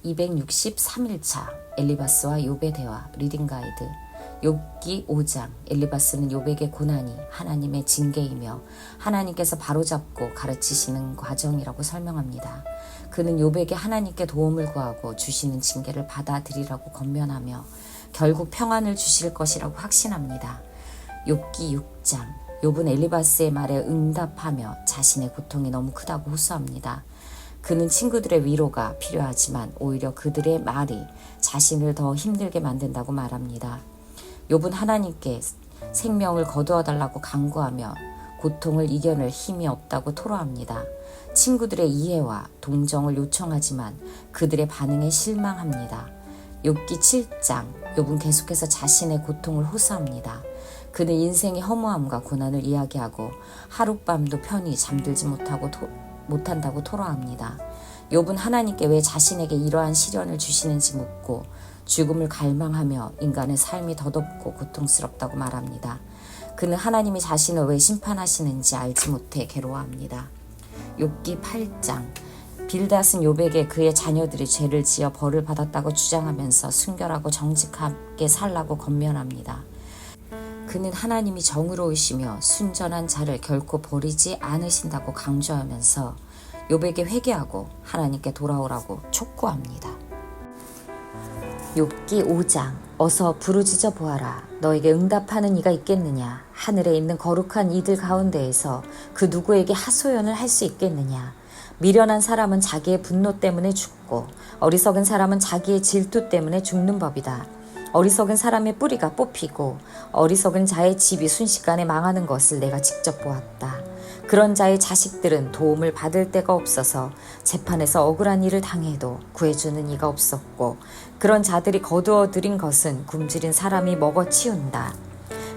263일차 엘리바스와 욥의 대화 리딩 가이드. 욥기 5장. 엘리바스는 욥에게 고난이 하나님의 징계이며 하나님께서 바로잡고 가르치시는 과정이라고 설명합니다. 그는 욥에게 하나님께 도움을 구하고 주시는 징계를 받아들이라고 권면하며 결국 평안을 주실 것이라고 확신합니다. 욥기 6장. 욥은 엘리바스의 말에 응답하며 자신의 고통이 너무 크다고 호소합니다. 그는 친구들의 위로가 필요하지만 오히려 그들의 말이 자신을 더 힘들게 만든다고 말합니다. 욥은 하나님께 생명을 거두어달라고 간구하며 고통을 이겨낼 힘이 없다고 토로합니다. 친구들의 이해와 동정을 요청하지만 그들의 반응에 실망합니다. 욥기 7장. 욥은 계속해서 자신의 고통을 호소합니다. 그는 인생의 허무함과 고난을 이야기하고 하룻밤도 편히 잠들지 못한다고 토로합니다. 욥은 하나님께 왜 자신에게 이러한 시련을 주시는지 묻고 죽음을 갈망하며 인간의 삶이 더덥고 고통스럽다고 말합니다. 그는 하나님이 자신을 왜 심판하시는지 알지 못해 괴로워합니다. 욥기 8장. 빌닷은 욥에게 그의 자녀들이 죄를 지어 벌을 받았다고 주장하면서 순결하고 정직하게 살라고 권면합니다. 그는 하나님이 정의로우시며 순전한 자를 결코 버리지 않으신다고 강조하면서 욥에게 회개하고 하나님께 돌아오라고 촉구합니다. 욥기 5장. 어서 부르짖어 보아라. 너에게 응답하는 이가 있겠느냐. 하늘에 있는 거룩한 이들 가운데에서 그 누구에게 하소연을 할 수 있겠느냐. 미련한 사람은 자기의 분노 때문에 죽고 어리석은 사람은 자기의 질투 때문에 죽는 법이다. 어리석은 사람의 뿌리가 뽑히고 어리석은 자의 집이 순식간에 망하는 것을 내가 직접 보았다. 그런 자의 자식들은 도움을 받을 데가 없어서 재판에서 억울한 일을 당해도 구해주는 이가 없었고 그런 자들이 거두어 들인 것은 굶주린 사람이 먹어치운다.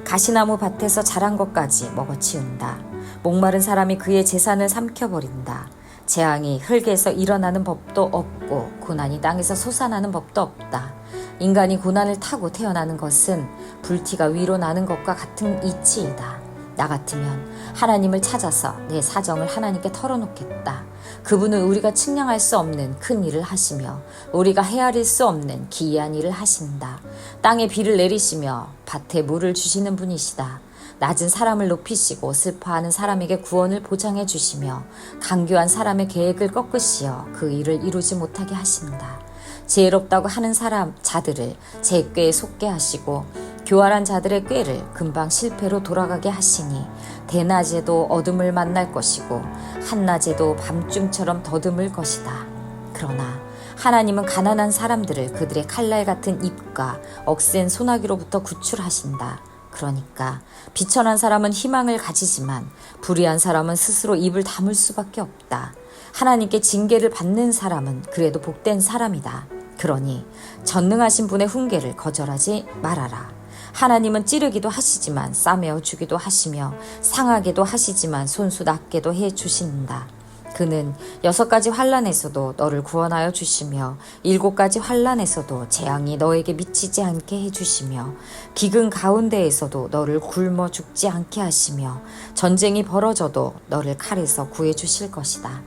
가시나무 밭에서 자란 것까지 먹어치운다. 목마른 사람이 그의 재산을 삼켜버린다. 재앙이 흙에서 일어나는 법도 없고 고난이 땅에서 솟아나는 법도 없다. 인간이 고난을 타고 태어나는 것은 불티가 위로 나는 것과 같은 이치이다. 나 같으면 하나님을 찾아서 내 사정을 하나님께 털어놓겠다. 그분은 우리가 측량할 수 없는 큰 일을 하시며 우리가 헤아릴 수 없는 기이한 일을 하신다. 땅에 비를 내리시며 밭에 물을 주시는 분이시다. 낮은 사람을 높이시고 슬퍼하는 사람에게 구원을 보장해 주시며 강교한 사람의 계획을 꺾으시어 그 일을 이루지 못하게 하신다. 지혜롭다고 하는 자들을 제 꾀에 속게 하시고 교활한 자들의 꾀를 금방 실패로 돌아가게 하시니 대낮에도 어둠을 만날 것이고 한낮에도 밤중처럼 더듬을 것이다. 그러나 하나님은 가난한 사람들을 그들의 칼날 같은 입과 억센 소나기로부터 구출하신다. 그러니까 비천한 사람은 희망을 가지지만 불의한 사람은 스스로 입을 다물 수밖에 없다. 하나님께 징계를 받는 사람은 그래도 복된 사람이다. 그러니 전능하신 분의 훈계를 거절하지 말아라. 하나님은 찌르기도 하시지만 싸매어 주기도 하시며 상하게도 하시지만 손수 낫게도 해 주신다. 그는 6가지 환난에서도 너를 구원하여 주시며 7가지 환난에서도 재앙이 너에게 미치지 않게 해주시며 기근 가운데에서도 너를 굶어 죽지 않게 하시며 전쟁이 벌어져도 너를 칼에서 구해 주실 것이다.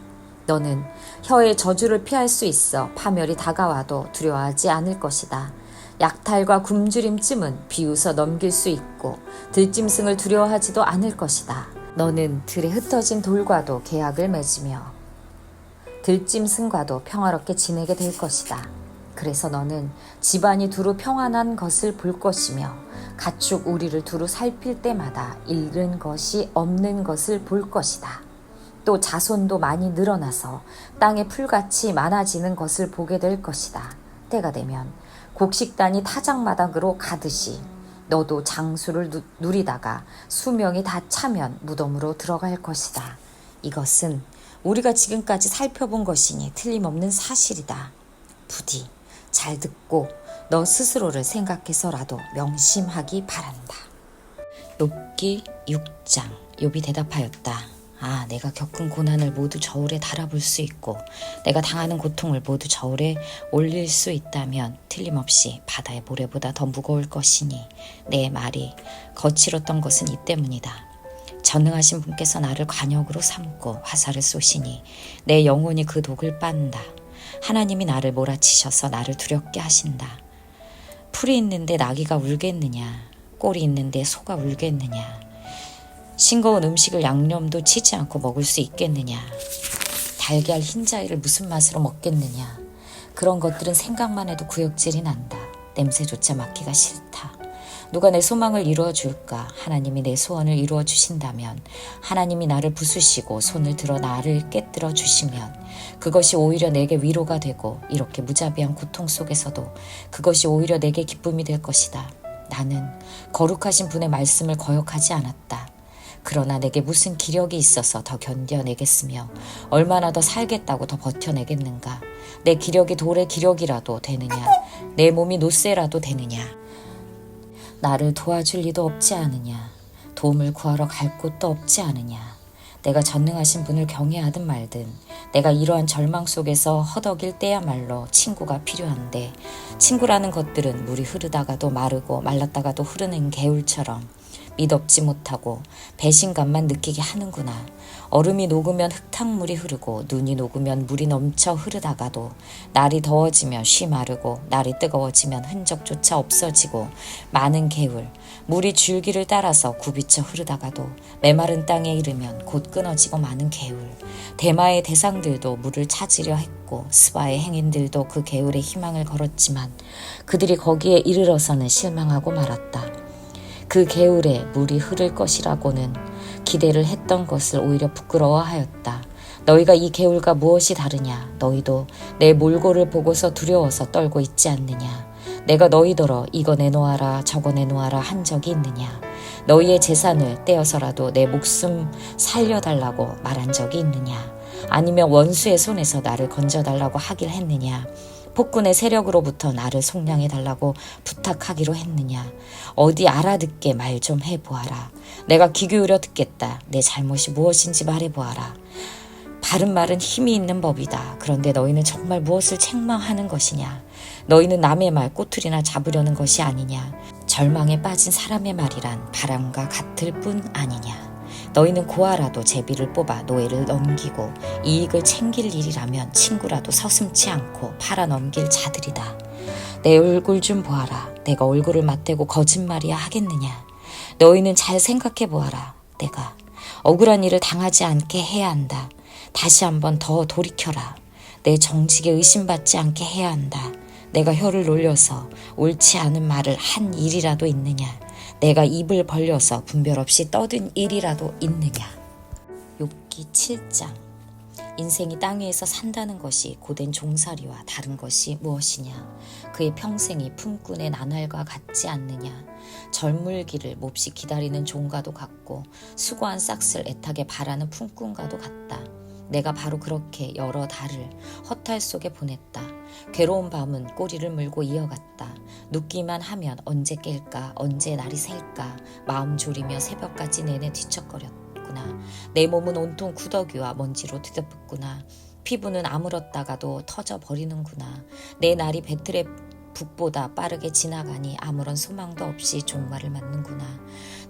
너는 혀의 저주를 피할 수 있어 파멸이 다가와도 두려워하지 않을 것이다. 약탈과 굶주림쯤은 비웃어 넘길 수 있고 들짐승을 두려워하지도 않을 것이다. 너는 들에 흩어진 돌과도 계약을 맺으며 들짐승과도 평화롭게 지내게 될 것이다. 그래서 너는 집안이 두루 평안한 것을 볼 것이며 가축 우리를 두루 살필 때마다 잃은 것이 없는 것을 볼 것이다. 또 자손도 많이 늘어나서 땅에 풀같이 많아지는 것을 보게 될 것이다. 때가 되면 곡식단이 타작마당으로 가듯이 너도 장수를 누리다가 수명이 다 차면 무덤으로 들어갈 것이다. 이것은 우리가 지금까지 살펴본 것이니 틀림없는 사실이다. 부디 잘 듣고 너 스스로를 생각해서라도 명심하기 바란다. 욥기 6장. 욥이 대답하였다. 내가 겪은 고난을 모두 저울에 달아볼 수 있고 내가 당하는 고통을 모두 저울에 올릴 수 있다면 틀림없이 바다의 모래보다 더 무거울 것이니 내 말이 거칠었던 것은 이 때문이다. 전능하신 분께서 나를 관역으로 삼고 화살을 쏘시니 내 영혼이 그 독을 빤다. 하나님이 나를 몰아치셔서 나를 두렵게 하신다. 풀이 있는데 나귀가 울겠느냐? 꼴이 있는데 소가 울겠느냐? 싱거운 음식을 양념도 치지 않고 먹을 수 있겠느냐? 달걀 흰자위를 무슨 맛으로 먹겠느냐? 그런 것들은 생각만 해도 구역질이 난다. 냄새조차 맡기가 싫다. 누가 내 소망을 이루어 줄까? 하나님이 내 소원을 이루어 주신다면, 하나님이 나를 부수시고 손을 들어 나를 깨뜨려 주시면 그것이 오히려 내게 위로가 되고, 이렇게 무자비한 고통 속에서도 그것이 오히려 내게 기쁨이 될 것이다. 나는 거룩하신 분의 말씀을 거역하지 않았다. 그러나 내게 무슨 기력이 있어서 더 견뎌내겠으며 얼마나 더 살겠다고 더 버텨내겠는가? 내 기력이 돌의 기력이라도 되느냐? 내 몸이 노쇠라도 되느냐? 나를 도와줄 리도 없지 않으냐? 도움을 구하러 갈 곳도 없지 않으냐? 내가 전능하신 분을 경외하든 말든 내가 이러한 절망 속에서 허덕일 때야말로 친구가 필요한데, 친구라는 것들은 물이 흐르다가도 마르고 말랐다가도 흐르는 개울처럼 믿업지 못하고 배신감만 느끼게 하는구나. 얼음이 녹으면 흙탕물이 흐르고 눈이 녹으면 물이 넘쳐 흐르다가도 날이 더워지면 쉬 마르고 날이 뜨거워지면 흔적조차 없어지고 많은 개울, 물이 줄기를 따라서 굽이쳐 흐르다가도 메마른 땅에 이르면 곧 끊어지고 많은 개울. 대마의 대상들도 물을 찾으려 했고 스바의 행인들도 그 개울에 희망을 걸었지만 그들이 거기에 이르러서는 실망하고 말았다. 그 개울에 물이 흐를 것이라고는 기대를 했던 것을 오히려 부끄러워하였다. 너희가 이 개울과 무엇이 다르냐? 너희도 내 몰골을 보고서 두려워서 떨고 있지 않느냐? 내가 너희더러 이거 내놓아라 저거 내놓아라 한 적이 있느냐? 너희의 재산을 떼어서라도 내 목숨 살려달라고 말한 적이 있느냐? 아니면 원수의 손에서 나를 건져달라고 하길 했느냐? 폭군의 세력으로부터 나를 속량해달라고 부탁하기로 했느냐? 어디 알아듣게 말 좀 해보아라. 내가 귀 기울여 듣겠다. 내 잘못이 무엇인지 말해보아라. 바른 말은 힘이 있는 법이다. 그런데 너희는 정말 무엇을 책망하는 것이냐? 너희는 남의 말 꼬투리나 잡으려는 것이 아니냐? 절망에 빠진 사람의 말이란 바람과 같을 뿐 아니냐? 너희는 고아라도 제비를 뽑아 노예를 넘기고 이익을 챙길 일이라면 친구라도 서슴지 않고 팔아 넘길 자들이다. 내 얼굴 좀 보아라. 내가 얼굴을 맞대고 거짓말이야 하겠느냐? 너희는 잘 생각해 보아라. 내가 억울한 일을 당하지 않게 해야 한다. 다시 한번 더 돌이켜라. 내 정직에 의심받지 않게 해야 한다. 내가 혀를 놀려서 옳지 않은 말을 한 일이라도 있느냐? 내가 입을 벌려서 분별 없이 떠든 일이라도 있느냐? 욥기 7장. 인생이 땅 위에서 산다는 것이 고된 종살이와 다른 것이 무엇이냐? 그의 평생이 품꾼의 나날과 같지 않느냐? 절물기를 몹시 기다리는 종과도 같고 수고한 싹을 애타게 바라는 품꾼과도 같다. 내가 바로 그렇게 여러 달을 허탈 속에 보냈다. 괴로운 밤은 꼬리를 물고 이어갔다. 눕기만 하면 언제 깰까, 언제 날이 셀까 마음 졸이며 새벽까지 내내 뒤척거렸구나. 내 몸은 온통 구더기와 먼지로 뒤덮였구나. 피부는 아물었다가도 터져버리는구나. 내 날이 배틀의 북보다 빠르게 지나가니 아무런 소망도 없이 종말을 맞는구나.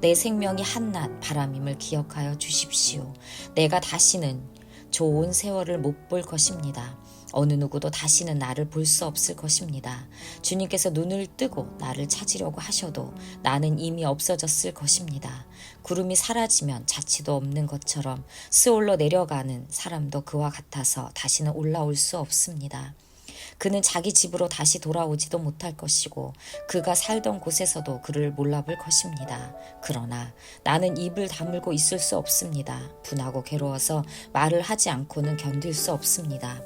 내 생명이 한낱 바람임을 기억하여 주십시오. 내가 다시는 좋은 세월을 못 볼 것입니다. 어느 누구도 다시는 나를 볼 수 없을 것입니다. 주님께서 눈을 뜨고 나를 찾으려고 하셔도 나는 이미 없어졌을 것입니다. 구름이 사라지면 자취도 없는 것처럼 스올로 내려가는 사람도 그와 같아서 다시는 올라올 수 없습니다. 그는 자기 집으로 다시 돌아오지도 못할 것이고 그가 살던 곳에서도 그를 몰라볼 것입니다. 그러나 나는 입을 다물고 있을 수 없습니다. 분하고 괴로워서 말을 하지 않고는 견딜 수 없습니다.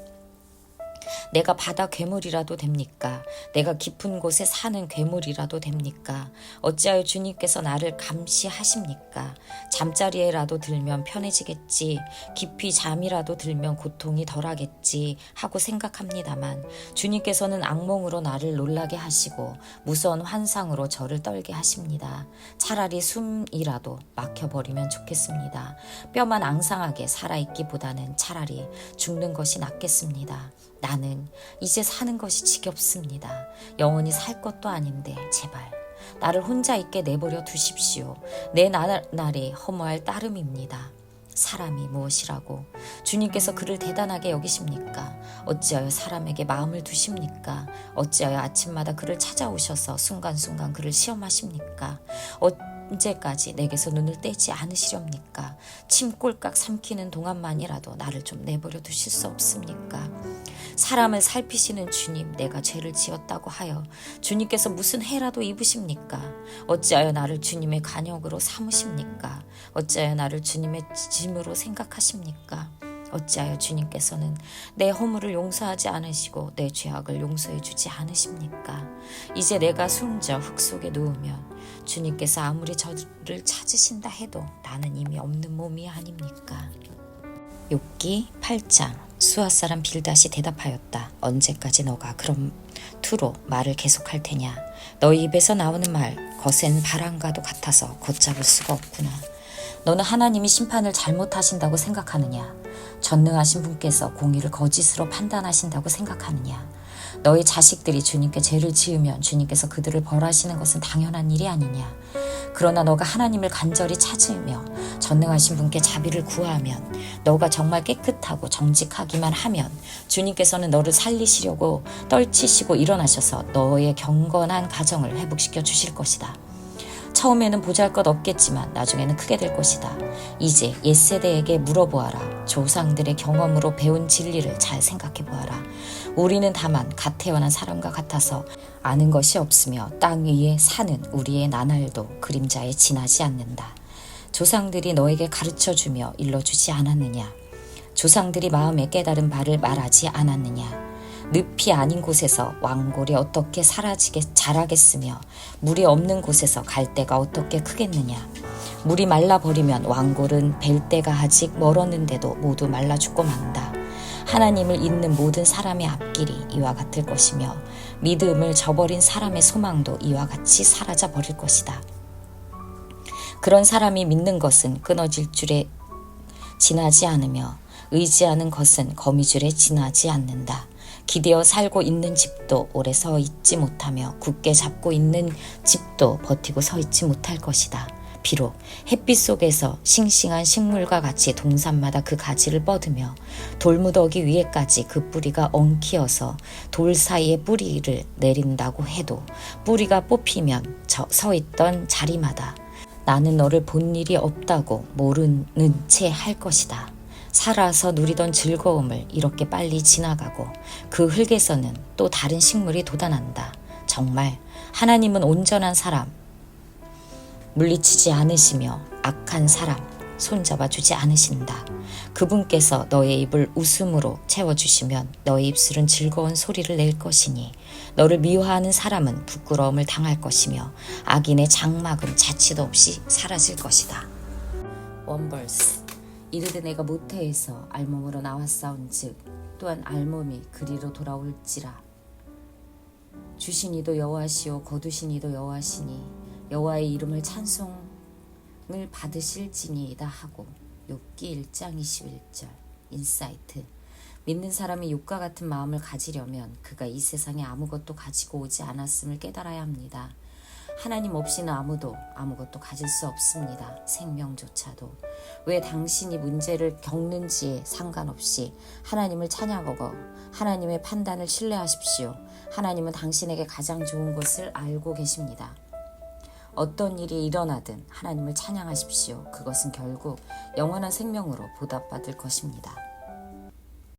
내가 바다 괴물이라도 됩니까? 내가 깊은 곳에 사는 괴물이라도 됩니까? 어찌하여 주님께서 나를 감시하십니까? 잠자리에라도 들면 편해지겠지, 깊이 잠이라도 들면 고통이 덜하겠지 하고 생각합니다만 주님께서는 악몽으로 나를 놀라게 하시고 무서운 환상으로 저를 떨게 하십니다. 차라리 숨이라도 막혀버리면 좋겠습니다. 뼈만 앙상하게 살아있기보다는 차라리 죽는 것이 낫겠습니다. 나는 이제 사는 것이 지겹습니다. 영원히 살 것도 아닌데 제발 나를 혼자 있게 내버려 두십시오. 내 날이 허무할 따름입니다. 사람이 무엇이라고 주님께서 그를 대단하게 여기십니까? 어찌하여 사람에게 마음을 두십니까? 어찌하여 아침마다 그를 찾아오셔서 순간순간 그를 시험하십니까? 언제까지 내게서 눈을 떼지 않으시렵니까? 침 꼴깍 삼키는 동안만이라도 나를 좀 내버려 두실 수 없습니까? 사람을 살피시는 주님, 내가 죄를 지었다고 하여 주님께서 무슨 해라도 입으십니까? 어찌하여 나를 주님의 간역으로 삼으십니까? 어찌하여 나를 주님의 짐으로 생각하십니까? 어찌하여 주님께서는 내 허물을 용서하지 않으시고 내 죄악을 용서해 주지 않으십니까? 이제 내가 숨져 흙 속에 누우면 주님께서 아무리 저를 찾으신다 해도 나는 이미 없는 몸이 아닙니까? 욥기 8장. 수아 사람 빌닷이 대답하였다. 언제까지 너가 그럼 투로 말을 계속할 테냐? 너희 입에서 나오는 말 거센 바람과도 같아서 걷잡을 수가 없구나. 너는 하나님이 심판을 잘못하신다고 생각하느냐? 전능하신 분께서 공의를 거짓으로 판단하신다고 생각하느냐? 너희 자식들이 주님께 죄를 지으면 주님께서 그들을 벌하시는 것은 당연한 일이 아니냐? 그러나 너가 하나님을 간절히 찾으며 전능하신 분께 자비를 구하면 너가 정말 깨끗하고 정직하기만 하면 주님께서는 너를 살리시려고 떨치시고 일어나셔서 너의 경건한 가정을 회복시켜 주실 것이다. 처음에는 보잘것없겠지만 나중에는 크게 될 것이다. 이제 옛세대에게 물어보아라. 조상들의 경험으로 배운 진리를 잘 생각해 보아라. 우리는 다만 갓 태어난 사람과 같아서 아는 것이 없으며 땅 위에 사는 우리의 나날도 그림자에 지나지 않는다. 조상들이 너에게 가르쳐주며 일러주지 않았느냐? 조상들이 마음에 깨달은 바를 말하지 않았느냐? 늪이 아닌 곳에서 왕골이 어떻게 자라겠으며 물이 없는 곳에서 갈대가 어떻게 크겠느냐? 물이 말라버리면 왕골은 벨 때가 아직 멀었는데도 모두 말라 죽고 만다. 하나님을 잇는 모든 사람의 앞길이 이와 같을 것이며 믿음을 저버린 사람의 소망도 이와 같이 사라져 버릴 것이다. 그런 사람이 믿는 것은 끊어질 줄에 지나지 않으며 의지하는 것은 거미줄에 지나지 않는다. 기대어 살고 있는 집도 오래 서 있지 못하며 굳게 잡고 있는 집도 버티고 서 있지 못할 것이다. 비록 햇빛 속에서 싱싱한 식물과 같이 동산마다 그 가지를 뻗으며 돌무더기 위에까지 그 뿌리가 엉키어서 돌 사이에 뿌리를 내린다고 해도 뿌리가 뽑히면 서 있던 자리마다 나는 너를 본 일이 없다고 모르는 채 할 것이다. 살아서 누리던 즐거움을 이렇게 빨리 지나가고 그 흙에서는 또 다른 식물이 돋아난다. 정말 하나님은 온전한 사람 물리치지 않으시며 악한 사람 손잡아 주지 않으신다. 그분께서 너의 입을 웃음으로 채워주시면 너의 입술은 즐거운 소리를 낼 것이니 너를 미워하는 사람은 부끄러움을 당할 것이며 악인의 장막은 자취도 없이 사라질 것이다. 원벌스. 이르되 내가 모태에서 알몸으로 나왔사온즉 또한 알몸이 그리로 돌아올지라. 주신 이도 여호와시요 거두신 이도 여호와시니 여호와의 이름을 찬송을 받으실지니이다 하고. 욥기 1장 21절. 인사이트. 믿는 사람이 욥과 같은 마음을 가지려면 그가 이 세상에 아무것도 가지고 오지 않았음을 깨달아야 합니다. 하나님 없이는 아무도 아무것도 가질 수 없습니다. 생명조차도. 왜 당신이 문제를 겪는지에 상관없이 하나님을 찬양하고 하나님의 판단을 신뢰하십시오. 하나님은 당신에게 가장 좋은 것을 알고 계십니다. 어떤 일이 일어나든 하나님을 찬양하십시오. 그것은 결국 영원한 생명으로 보답받을 것입니다.